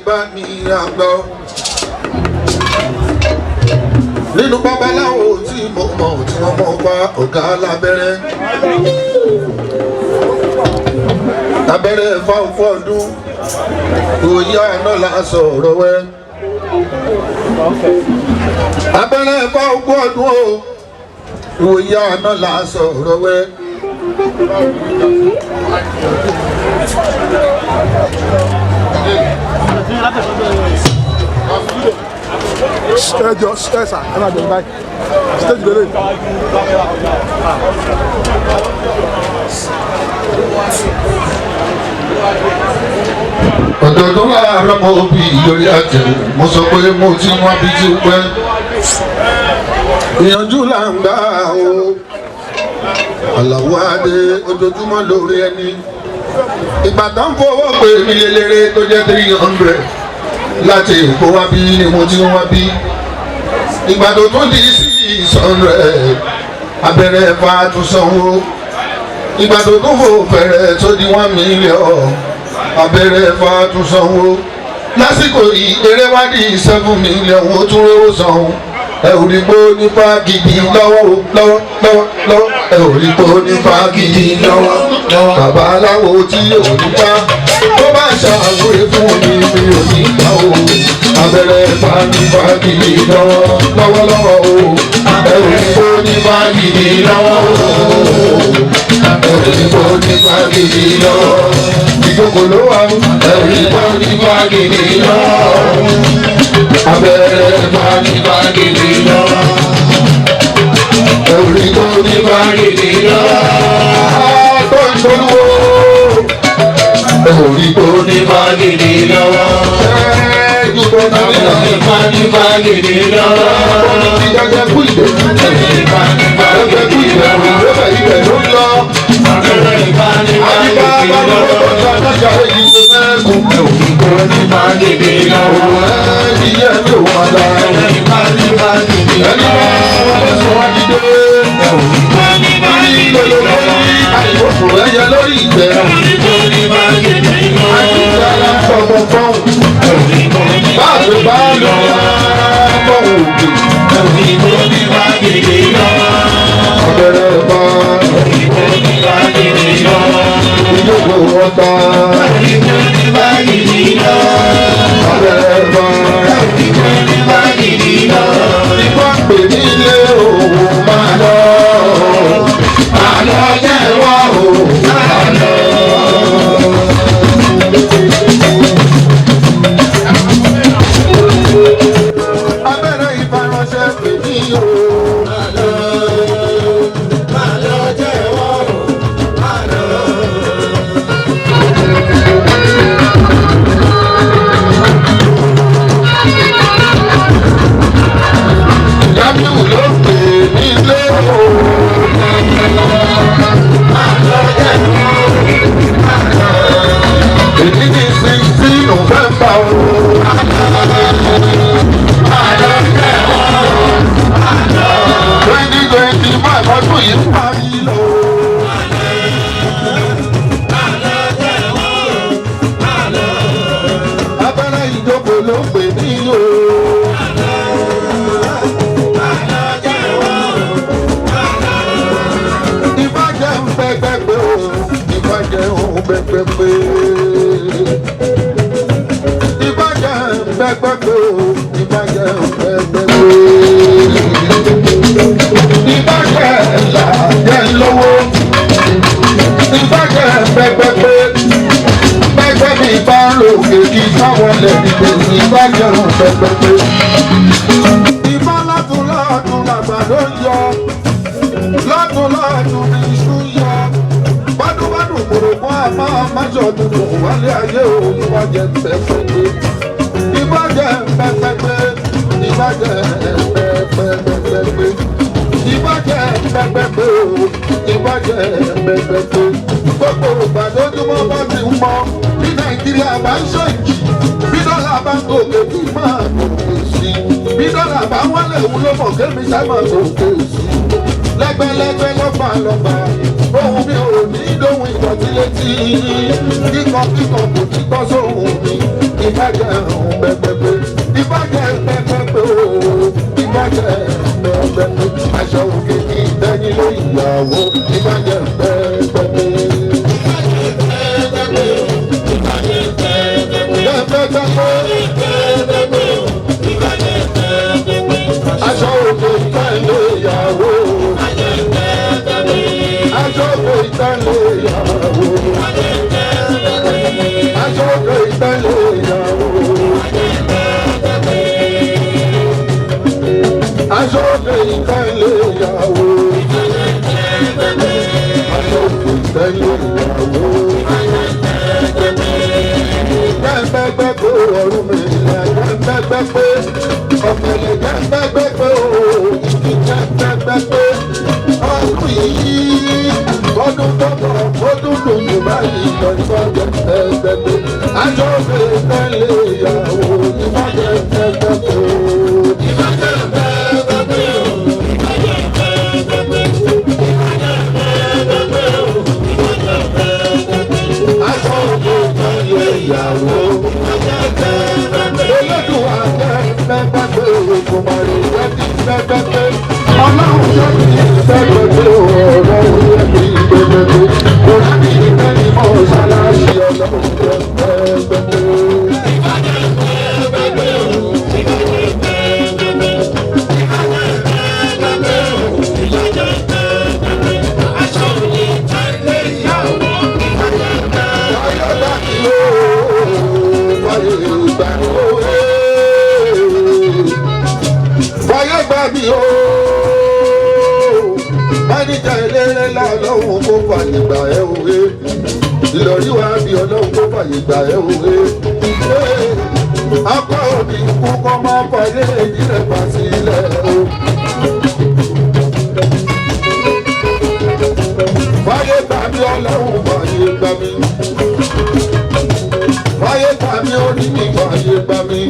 bá mi àgbọ̀. Nínú babaláwo tí mo mọ̀ tí wọ́n mọ̀ pa ọ̀gá lábẹ́rẹ́. Abẹ́rẹ́ fáwọn ọdún òye àná la sọ̀rọ̀ wẹ́. Abẹ́rẹ́ fáwọn ọdún òye àná la sọ̀rọ̀ wẹ́. Stage, sir. I'm not going back. Stage the lane. Ọ̀dọ̀dún láàárọ̀ mo bí lórí àtẹ̀ mo sọ pé mo ti wá bí tí ó pẹ́. Ìyànjú là ń gbà o. Àlàó adé ojoojúmọ́ lórí ẹni. Ìgbà tó ń fowó pé mi lélẹ́rẹ́ tó jẹ́ 300 láti Èkó wá bí ni mo ti wá bí. Ìgbà tó tún di 600 abẹ́rẹ́ fa tún sanwó. Ìgbà tó tún fò fẹ̀rẹ̀ tó di 1 million abẹ́rẹ́ fa tún sanwó. Lásìkò yìí eré wá di 7 million ó tún rówó sanwó. Ẹ ò rí bó nípa gidi lọ́wọ́ ẹ ò rí bó nípa gidi lọ́wọ́ bàbá aláwo tí ò ní pa tó bá ṣàwúre fún mi mi ò ní pa o abẹ́rẹ́ nípa gidi lọ́wọ́ o ẹ ò rí bó nípa gidi lọ́wọ́ o ẹ ò rí bó nípa gidi lọ́wọ́ ìjókòó ló wà ẹ ò rí bó nípa gidi lọ́wọ́ abẹ́rẹ́ nípa gidi lọ́wọ́ ẹ ò rí bó nípa gidi lọ́wọ́ tó ń polówó ẹ ò rí bó nípa gidi lọ́wọ́ nípa gidi lọ́wọ́ ìjọba kú ìdè nípa kú ìdè ìrẹ́bẹ̀ ibẹ̀ ló ń lọ àdìbá bá lọ́wọ́ tó ń ṣe èyí tó mẹ́kùn ẹ ò rí bó nípa gidi lọ́wọ́ ẹni yẹ mi ò wà lára ẹni bá wọ́n sọ wá dídé ẹ ò rí bó nípa gidi lọ́wọ́ àìwọ́pò ẹyẹ lórí ìgbẹ́ ẹ ò rí bó nípa gidi lọ́wọ́ àìsíta lápapọ̀ fọ́ọ̀mù ẹ ò rí bó báàbí bá lọ fọ́ọ̀mù òkè ẹ ò rí bó nípa gidi lọ́wọ́ ọ̀bẹ̀rẹ̀ bá ẹ ò rí bó nípa gidi lọ́wọ́ ìjókòó wọn ta ẹ ò rí bó nípa gidi lọ́wọ́ ọ̀bẹ̀rẹ̀ bá ẹ ò rí bó nípa gidi lọ́wọ́ nípa pè nílé òun máa lọ àlọ́ jẹ́ wá o àlọ́. Abẹ́rẹ́ ìfaránṣẹ́ pè ní o. Àlọ́ jẹ́ wá o àlọ́. Jamiu ló pè nílé o. Èyí ni 16 November o. 2025 ọdún yìí ń parí lọ. Abẹ́rẹ́ ìjókòó ló pè ní o. Ìbàjẹ́ ń pẹ́pẹ́pẹ́ o. Ìbàjẹ́ ń pẹ́pẹ́pẹ́. Ìbàjẹ́ ń pẹ́pẹ́pẹ́ o. Ìbàjẹ́ ń pẹ́pẹ́pẹ́. Ìbàjẹ́ làjẹ́ lówó. Ìbàjẹ́ pẹ́pẹ́pẹ́. Pẹ́pẹ́ mi bá ń lo kèkì táwọn lẹ́bi tèmi. Ìbàjẹ́ ń pẹ́pẹ́pẹ́. Ìbá látún làgbàdo ń yọ. Látún ní iṣu yọ. Bádùbádù kòrògbọ́n àmọ́ máṣọ tuntun wálé ayé o. Ìbàjẹ́ pẹ́pẹ́pẹ́. Ìbàjẹ́ pẹ́pẹ́pẹ́. Ìbàjẹ́ pẹ́pẹ́pẹ́. Ìbàjẹ́ pẹ́pẹ́pẹ́ o. Ìbàjẹ́ pẹ́pẹ́pẹ́. Gbogbo ìgbà lójúmọ́ bá ti ń mọ bí Nàìjíríà bá ń ṣèjì bí dọ́là bá ń gòkè kí máa gòkè sí bí dọ́là bá wọlé òun ló mọ̀ kémi sábà gòkè sí lẹ́gbẹ́lẹ́gbẹ́ lọ́gbà ohun mi ò ní lóhun ìdọ̀tí létí kíkọ kíkọ kò ní gbọ́ sóhun mi ìbàjẹ́ ọ̀hún pẹ́pẹ́pẹ́ ìbàjẹ́ pẹ́pẹ́pẹ́ ooo ìbàjẹ́ pẹ́pẹ́pẹ́ aṣọ òkè ní ìdẹ́yìn lé ìyàwó ìbàjẹ́ pẹ́pẹ́pẹ́. Aṣọ òkè ìtẹ́lẹ̀ ìyàwó. Aṣọ òkè ìtẹ́lẹ̀ ìyàwó. Aṣọ òkè ìtẹ́lẹ̀ ìyàwó. Aṣọ òkè ìtẹ́lẹ̀ ìyàwó. Aṣọ òkè ìtẹ́lẹ̀ ìyàwó. Gbẹ́gbẹ́gbẹ́ kó ọ̀run mi là gbẹ́gbẹ́gbẹ́ ọ̀pẹ̀lẹ̀ gbẹ́gbẹ́gbẹ́ ooo ìdí gbẹ́gbẹ́gbẹ́ ọdún yìí ọdún tó bọ̀ ọdún lòdì báyìí lọ́jọ́ gbẹ́gbẹ́gbẹ́ aṣọ òkè tẹ́lẹ̀ ìyàwó ìbàjẹ́ gbẹ́gbẹ́gbẹ́ ooo ìbàjẹ́ gbẹ́gbẹ́gbẹ́ ooo ìbàjẹ́ gbẹ́gbẹ́gbẹ́ aṣọ òkè tẹ́lẹ̀ ìyàwó olódùn àjẹ́ gbẹ́gbẹ́gbẹ́ òkú mọ̀rẹ́ ìwádìí gbẹ́gbẹ́gbẹ́ ọlọ́run yóò ní gbẹ́gbẹ́gbẹ́ ọ̀rọ̀ orí ẹ̀mí gbẹ́gbẹ́gbẹ́ òrádìí ìgbẹ́ni mọ́ ṣáláṣí ọlọ́run gbẹ́gbẹ́gbẹ́. Fàyè gbà mí o, mánìjà eléré lọ́lọ́run kó fàyè gbà ẹ́ òwe. Ìlọrí wa bí ọlọ́run kó fàyè gbà ẹ́ òwe. Akọ òbí kú kọ́ máa fàyè èyí rẹ̀ fà sílẹ̀ o. Fàyè gbà mí ọlọ́run fàyè gbà mí. Fàyè gbà mí orí mi fàyè gbà mí.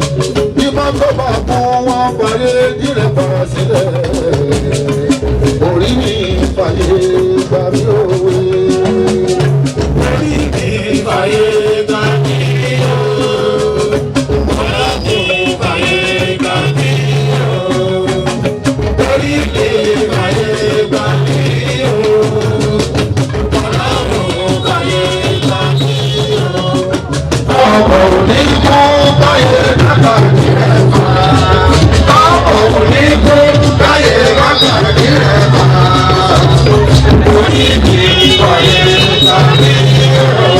Ìmọ̀ tó bá fún wọn fàyè jílẹ̀ fà sílẹ̀. Orí mi fàyè gbà mí òwe. Orí mi fàyè gbà mí o. Orí mi fàyè gbà mí o. Orí mi fàyè gbà mí o. Ọlọ́run fàyè gbà mí o. Ọmọ òní kú báyé lákàtí rẹ̀ fà. Ọmọ òní kú báyé lákàtí rẹ̀ fà. Orí mi fàyè gbà mí o.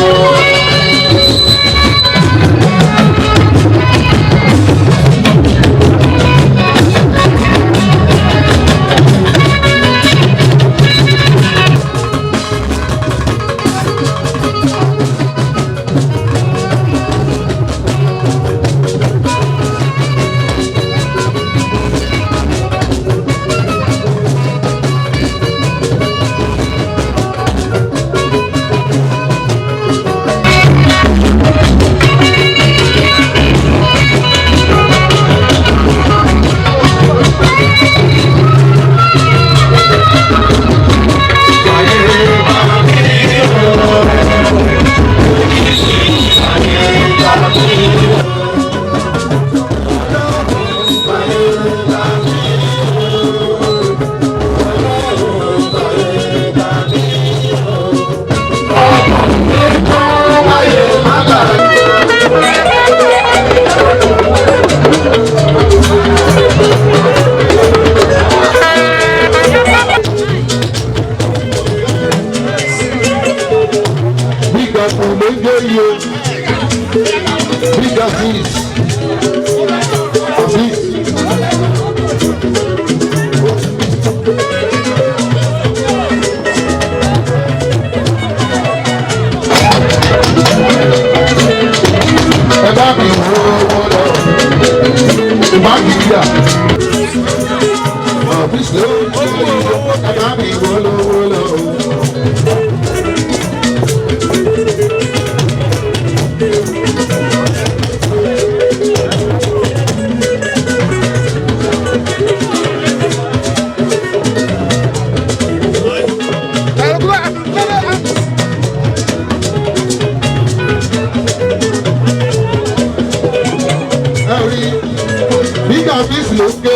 Bíga bíìsì ló ń gé.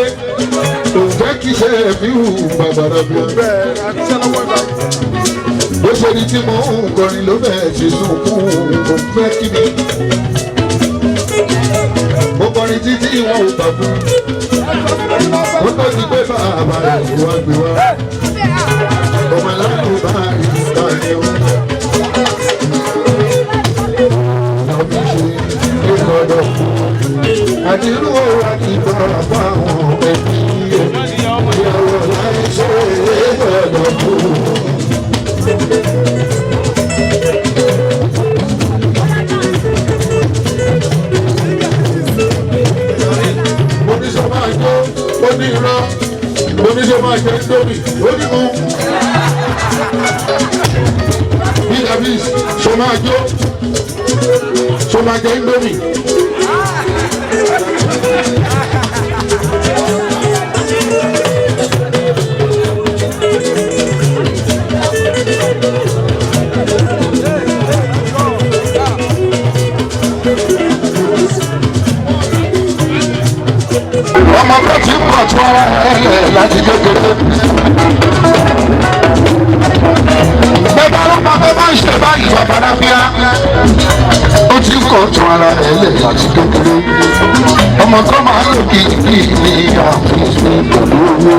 Kò jẹ́ kí iṣẹ́ mi hù bàbàrà bí ọ. Bó ṣe ní tí mo ń kọrin ló bẹ̀rẹ̀ sí sunkún kò fẹ́ kí mi. Mo kọrin títí wọn ò gbà fún. Mo tó ti pé bàbá rẹ̀ wá gbé wá. Ọmọ aláàbò bá ìgbà ni ó. Àbí ṣe é gbọ́dọ̀ kú. Àdìrú àti ìgbọ̀ràn fún àwọn ẹbí ẹ̀. Ìyàwó láì ṣe é gbọ́dọ̀ kú. Oníṣọ́ máa jó, ó ní ìran, oníṣọ́ máa jẹ́ ìdómi, ó ní mú. Bí Davis, ṣọ máa jó, ṣọ máa jẹ́ ìdómi. Ọmọ kan ti ń pọ̀ tó ara ẹ̀ láti kékeré. Bẹ́ẹ̀ ló máa fẹ́ máa ń ṣe báyìí bàbá Rábíà. Ó ti ń kọ̀ tó ara ẹ̀ láti kékeré. Ọmọ kan máa ń lò kí ní àfihàn pẹ̀lú owó.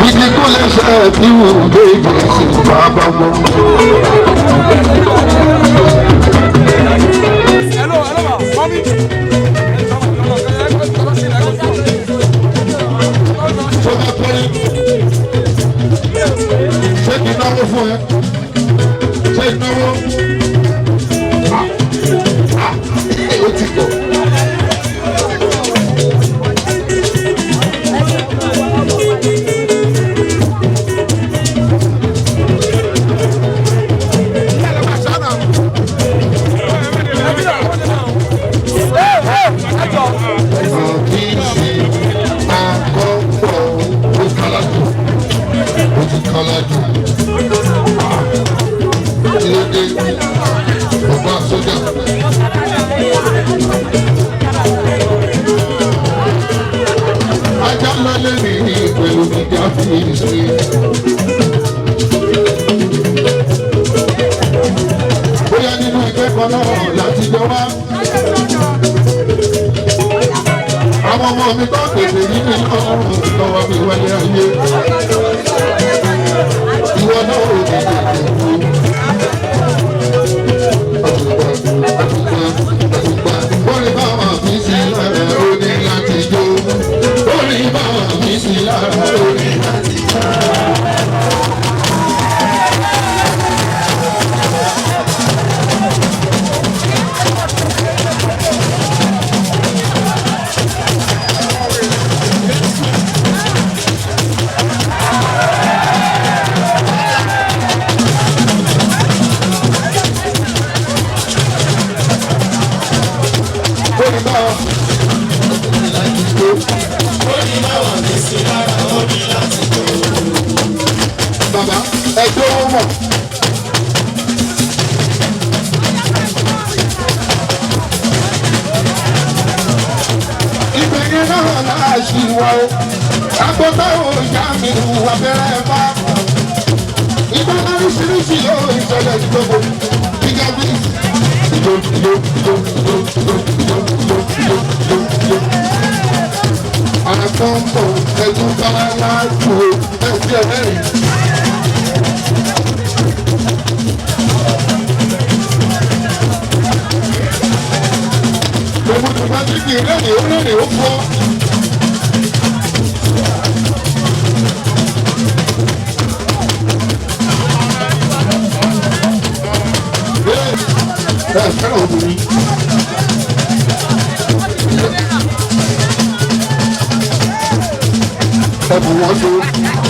Ìdí kò lè ṣe bí wò bébí sí bàbá mọ́. Ṣé kí náwó fún ẹ? Ṣé ìnáwó? Ó ti pọ̀. Bóyá nínú ìkẹ́kọ̀ọ́ náà láti jọ wá. Àwọn ọmọ mi tó tètè yí mi lọ́rùn lọ́wọ́ mi wọlé ayé. Ìwọ náà ò ní tètè kú. Bóyá báwọn mi sí lára ó ní láti jó. Bóyá báwọn mi sí lára ó ní láti jó. Bàbá ẹjọ́ wọn mọ̀. Ìgbẹ̀yìn náà láàṣì wọ̀ ọ́. Agbọ́dọ̀ ìyá mi wà bẹ̀rẹ̀ bá. Ìgbà oríṣiríṣi ló ń ṣẹlẹ̀ gbogbo. Gíga bí ìjó. Àkọ́kọ́ ẹ̀dùn bá láàbù ẹ̀sìn ẹ̀mẹ́rin. Gbogbo ìgbà tí kì í rẹ́rìn ó fọ́. Ẹ fẹ́ràn obìnrin. Ẹ̀bùn wọn tó.